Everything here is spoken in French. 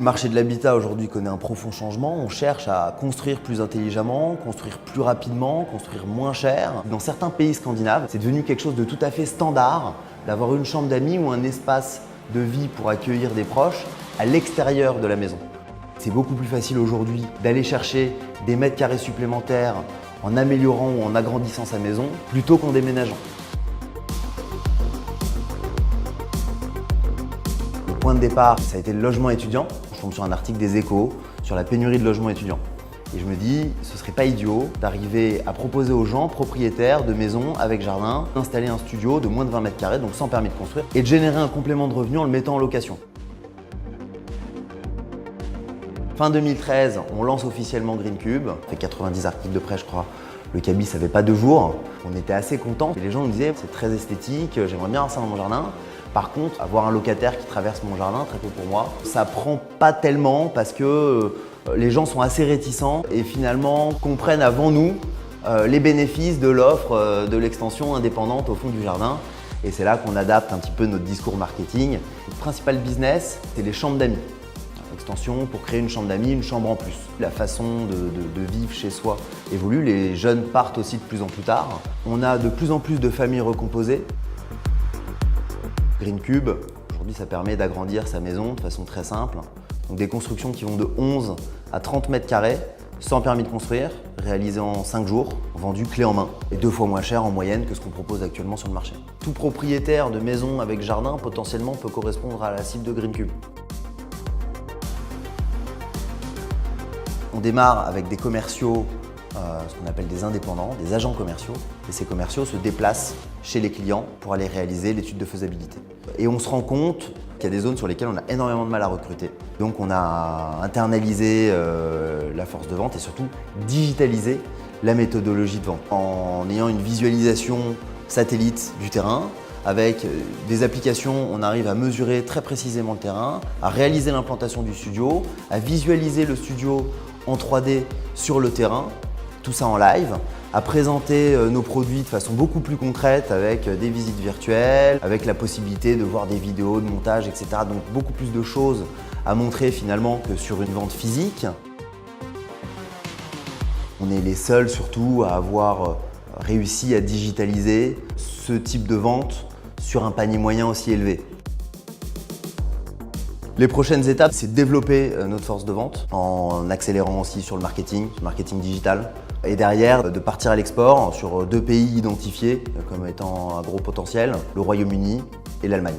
Le marché de l'habitat aujourd'hui connaît un profond changement. On cherche à construire plus intelligemment, construire plus rapidement, construire moins cher. Dans certains pays scandinaves, c'est devenu quelque chose de tout à fait standard d'avoir une chambre d'amis ou un espace de vie pour accueillir des proches à l'extérieur de la maison. C'est beaucoup plus facile aujourd'hui d'aller chercher des mètres carrés supplémentaires en améliorant ou en agrandissant sa maison plutôt qu'en déménageant. Le point de départ, ça a été le logement étudiant. Je tombe sur un article des Échos sur la pénurie de logements étudiants. Et je me dis, ce serait pas idiot d'arriver à proposer aux gens propriétaires de maisons avec jardin d'installer un studio de moins de 20 mètres carrés, donc sans permis de construire, et de générer un complément de revenu en le mettant en location. Fin 2013, on lance officiellement GreenCube. On fait 90 articles de presse, je crois. Le cabinet, ça fait pas 2 jours. On était assez contents. Et les gens nous disaient, c'est très esthétique, j'aimerais bien avoir ça dans mon jardin. Par contre, avoir un locataire qui traverse mon jardin, très peu pour moi, ça prend pas tellement parce que les gens sont assez réticents et finalement comprennent avant nous les bénéfices de l'offre de l'extension indépendante au fond du jardin. Et c'est là qu'on adapte un petit peu notre discours marketing. Le principal business, c'est les chambres d'amis. Extension pour créer une chambre d'amis, une chambre en plus. La façon de vivre chez soi évolue, les jeunes partent aussi de plus en plus tard. On a de plus en plus de familles recomposées. GreenCube, aujourd'hui ça permet d'agrandir sa maison de façon très simple. Donc des constructions qui vont de 11 à 30 mètres carrés, sans permis de construire, réalisées en 5 jours, vendues clé en main et 2 fois moins cher en moyenne que ce qu'on propose actuellement sur le marché. Tout propriétaire de maison avec jardin potentiellement peut correspondre à la cible de GreenCube. On démarre avec des commerciaux, ce qu'on appelle des indépendants, des agents commerciaux. Et ces commerciaux se déplacent chez les clients pour aller réaliser l'étude de faisabilité. Et on se rend compte qu'il y a des zones sur lesquelles on a énormément de mal à recruter. Donc on a internalisé la force de vente et surtout digitalisé la méthodologie de vente. En ayant une visualisation satellite du terrain, avec des applications, on arrive à mesurer très précisément le terrain, à réaliser l'implantation du studio, à visualiser le studio en 3D sur le terrain, tout ça en live, à présenter nos produits de façon beaucoup plus concrète avec des visites virtuelles, avec la possibilité de voir des vidéos, de montage, etc. Donc beaucoup plus de choses à montrer finalement que sur une vente physique. On est les seuls surtout à avoir réussi à digitaliser ce type de vente sur un panier moyen aussi élevé. Les prochaines étapes, c'est de développer notre force de vente en accélérant aussi sur le marketing digital. Et derrière, de partir à l'export sur 2 pays identifiés comme étant un gros potentiel, le Royaume-Uni et l'Allemagne.